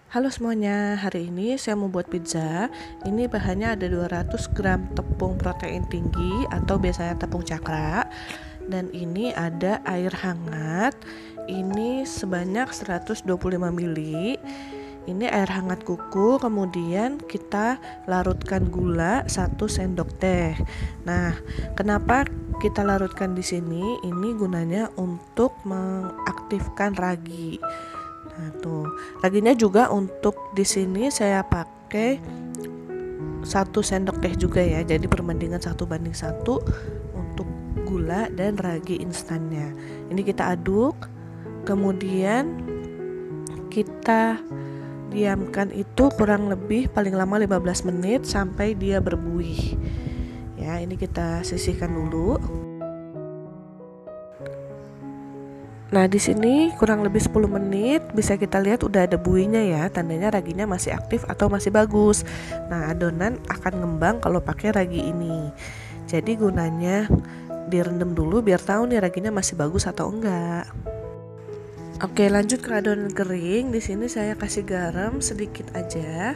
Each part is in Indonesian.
Halo semuanya, hari ini saya mau buat pizza. Ini bahannya ada 200 gram tepung protein tinggi atau biasanya tepung cakra. Dan ini ada air hangat. Ini sebanyak 125 ml. Ini air hangat kuku, kemudian kita larutkan gula 1 sendok teh. Nah, kenapa kita larutkan di sini? Ini gunanya untuk mengaktifkan ragi. Nah, tuh. Raginya juga untuk di sini saya pakai 1 sendok teh juga ya. Jadi perbandingan 1:1 untuk gula dan ragi instannya. Ini kita aduk. Kemudian kita diamkan itu kurang lebih paling lama 15 menit sampai dia berbuih. Ya, ini kita sisihkan dulu. Nah, di sini kurang lebih 10 menit bisa kita lihat udah ada buihnya ya, tandanya raginya masih aktif atau masih bagus. Nah, adonan akan ngembang kalau pakai ragi ini. Jadi gunanya direndam dulu biar tahu nih raginya masih bagus atau enggak. Oke, lanjut ke adonan kering. Di sini saya kasih garam sedikit aja.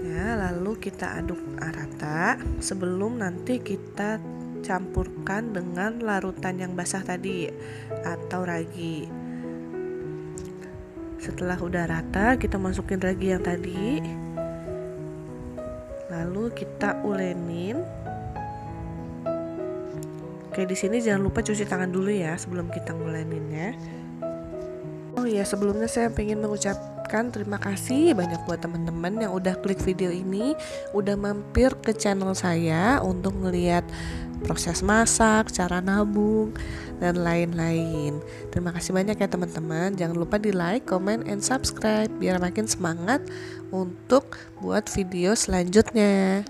Ya, lalu kita aduk rata sebelum nanti kita campurkan dengan larutan yang basah tadi atau ragi. Setelah udah rata, kita masukin ragi yang tadi. Lalu kita ulenin. Oke, di sini jangan lupa cuci tangan dulu ya sebelum kita nguleninnya. Oh iya, sebelumnya saya pengen mengucapkan terima kasih banyak buat teman-teman yang udah klik video ini, udah mampir ke channel saya untuk ngeliat proses masak, cara nabung, dan lain-lain. Terima kasih banyak ya teman-teman. Jangan lupa di like, comment, and subscribe biar makin semangat untuk buat video selanjutnya.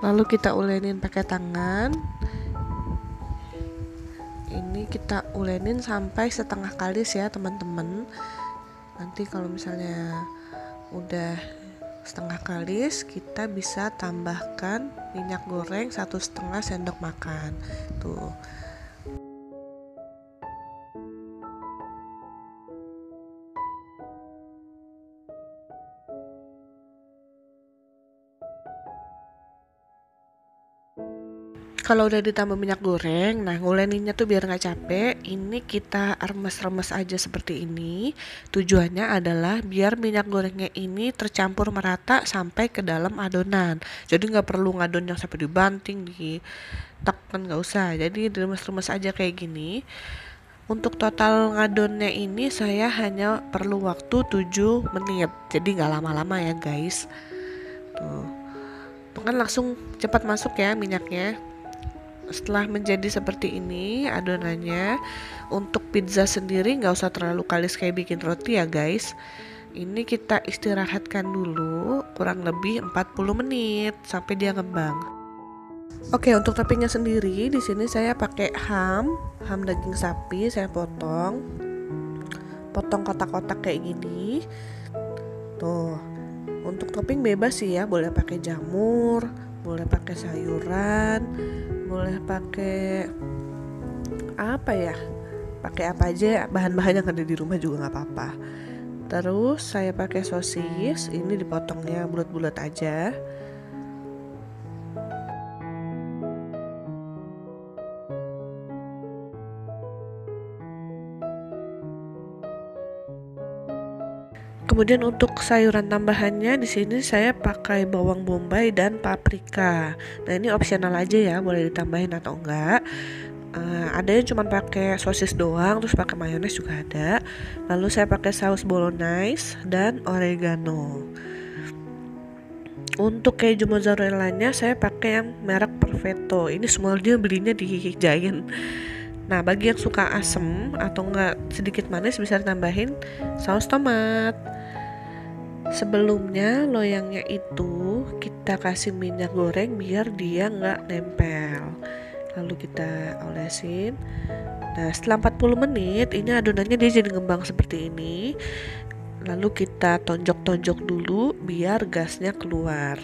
Lalu kita ulenin pakai tangan. Ini kita ulenin sampai setengah kalis ya teman-teman. Nanti kalau misalnya udah setengah kalis, kita bisa tambahkan minyak goreng 1,5 sendok makan. Tuh. Kalau udah ditambah minyak goreng, nah nguleninnya tuh biar nggak capek, ini kita remes-remes aja seperti ini. Tujuannya adalah biar minyak gorengnya ini tercampur merata sampai ke dalam adonan. Jadi nggak perlu ngadon yang sampai dibanting, ditekan, nggak usah. Jadi diremes-remes aja kayak gini. Untuk total ngadonnya ini saya hanya perlu waktu 7 menit. Jadi nggak lama-lama ya guys. Tuh. Kan langsung cepat masuk ya minyaknya. Setelah menjadi seperti ini adonannya, untuk pizza sendiri nggak usah terlalu kalis kayak bikin roti ya guys. Ini kita istirahatkan dulu kurang lebih 40 menit sampai dia ngembang. Oke, untuk toppingnya sendiri di sini saya pakai ham daging sapi, saya potong kotak-kotak kayak gini. Tuh. Untuk topping bebas sih ya, boleh pakai jamur, boleh pakai sayuran, boleh pakai apa ya, pakai apa aja, bahan-bahan yang ada di rumah juga nggak apa-apa. Terus saya pakai sosis, ini dipotongnya bulat-bulat aja. Kemudian untuk sayuran tambahannya di sini saya pakai bawang bombay dan paprika. Nah, ini opsional aja ya, boleh ditambahin atau enggak. Ada yang cuma pakai sosis doang, terus pakai mayones juga ada. Lalu saya pakai saus bolognese dan oregano. Untuk keju mozzarella-nya saya pakai yang merek Perfetto. Ini semuanya belinya di Giant. Nah, bagi yang suka asem atau enggak sedikit manis bisa ditambahin saus tomat. Sebelumnya loyangnya itu kita kasih minyak goreng biar dia nggak nempel. Lalu kita olesin. Nah, setelah 40 menit ini adonannya dia jadi ngembang seperti ini. Lalu kita tonjok-tonjok dulu biar gasnya keluar.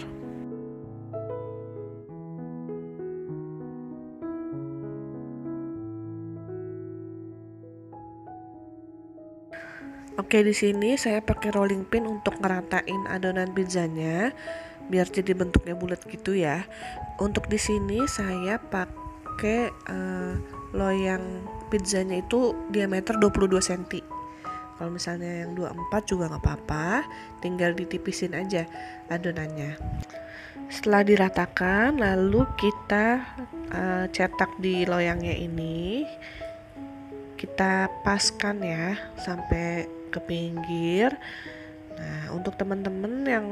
Oke, di sini saya pakai rolling pin untuk ngeratain adonan pizzanya biar jadi bentuknya bulat gitu ya. Untuk di sini saya pakai loyang pizzanya itu diameter 22 cm. Kalau misalnya yang 24 juga nggak apa-apa, tinggal ditipisin aja adonannya. Setelah diratakan, lalu kita cetak di loyangnya ini. Kita paskan ya sampai ke pinggir. Nah, untuk teman-teman yang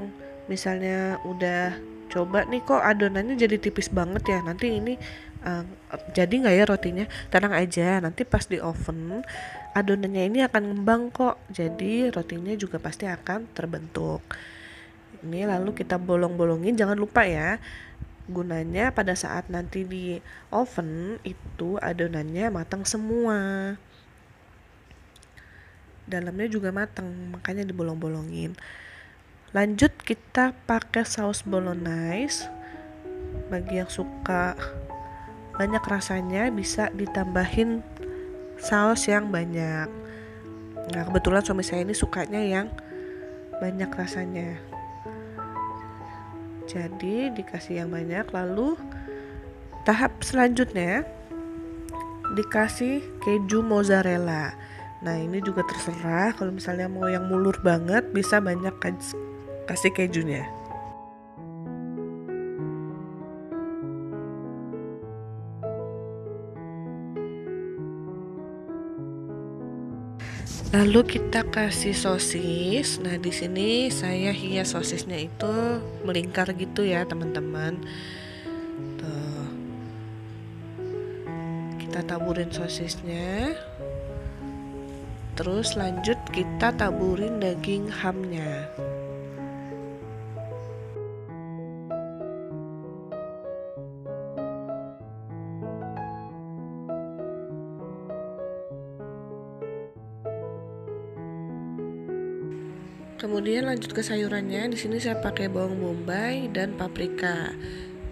misalnya udah coba nih kok adonannya jadi tipis banget ya, nanti ini jadi nggak ya rotinya? Tenang aja, nanti pas di oven adonannya ini akan ngembang kok, jadi rotinya juga pasti akan terbentuk. Ini lalu kita bolong-bolongin, jangan lupa ya, gunanya pada saat nanti di oven itu adonannya matang semua, dalamnya juga matang, makanya dibolong-bolongin. Lanjut kita pakai saus bolognese. Bagi yang suka banyak rasanya bisa ditambahin saus yang banyak. Nah, kebetulan suami saya ini sukanya yang banyak rasanya, jadi dikasih yang banyak. Lalu tahap selanjutnya dikasih keju mozzarella. Nah, ini juga terserah, kalau misalnya mau yang mulur banget bisa banyak kasih kejunya. Lalu kita kasih sosis. Nah, di sini saya hias sosisnya itu melingkar gitu ya, teman-teman. Tuh. Kita taburin sosisnya. Terus lanjut kita taburin daging hamnya. Kemudian lanjut ke sayurannya. Di sini saya pakai bawang bombay dan paprika.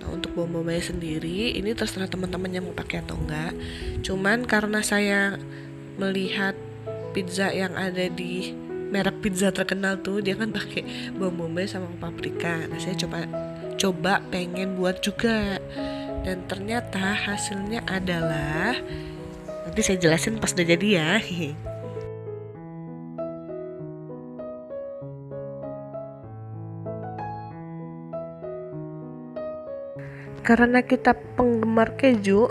Nah, untuk bawang bombay sendiri ini terserah teman-teman yang mau pakai atau enggak. Cuman karena saya melihat pizza yang ada di merek pizza terkenal tuh, dia kan pakai bawang bombay sama paprika. Nah, saya coba pengen buat juga. Dan ternyata hasilnya adalah, nanti saya jelasin pas udah jadi ya. Karena kita penggemar keju,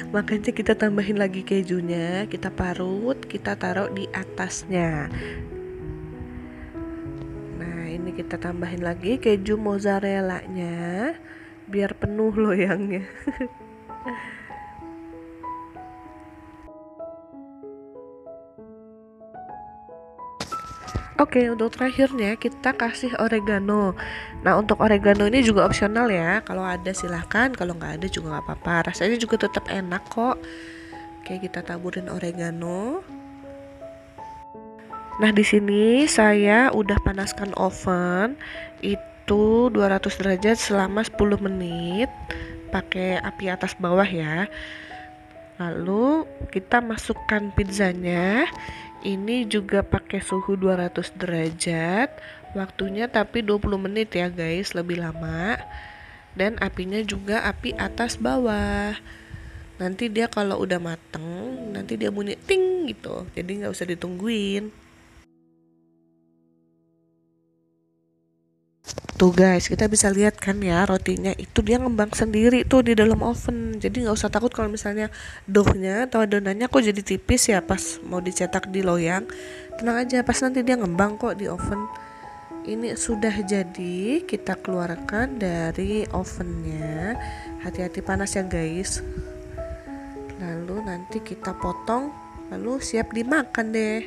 makanya kita tambahin lagi kejunya, kita parut, kita taruh di atasnya. Nah, ini kita tambahin lagi keju mozzarella-nya biar penuh loyangnya. Oke, untuk terakhirnya kita kasih oregano. Nah, untuk oregano ini juga opsional ya. Kalau ada silahkan, kalau nggak ada juga nggak apa-apa. Rasanya juga tetap enak kok. Oke, kita taburin oregano. Nah, di sini saya udah panaskan oven itu 200 derajat selama 10 menit. Pakai api atas bawah ya. Lalu kita masukkan pizzanya. Ini juga pakai suhu 200 derajat. Waktunya tapi 20 menit ya guys, lebih lama. Dan apinya juga api atas bawah. Nanti dia kalau udah mateng, nanti dia bunyi ting gitu. Jadi nggak usah ditungguin. Tuh guys, kita bisa lihat kan ya, rotinya itu dia ngembang sendiri tuh di dalam oven. Jadi nggak usah takut kalau misalnya doughnya atau adonannya kok jadi tipis ya pas mau dicetak di loyang. Tenang aja, pas nanti dia ngembang kok di oven. Ini sudah jadi, kita keluarkan dari ovennya. Hati-hati panas ya guys. Lalu nanti kita potong, lalu siap dimakan deh.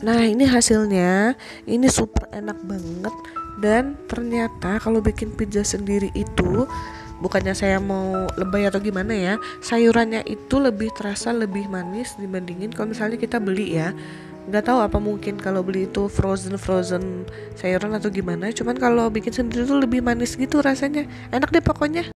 Nah, ini hasilnya, ini super enak banget. Dan ternyata kalau bikin pizza sendiri itu, bukannya saya mau lebay atau gimana ya, sayurannya itu lebih terasa lebih manis dibandingin kalau misalnya kita beli ya. Nggak tahu apa mungkin kalau beli itu frozen sayuran atau gimana, cuman kalau bikin sendiri tuh lebih manis gitu rasanya, enak deh pokoknya.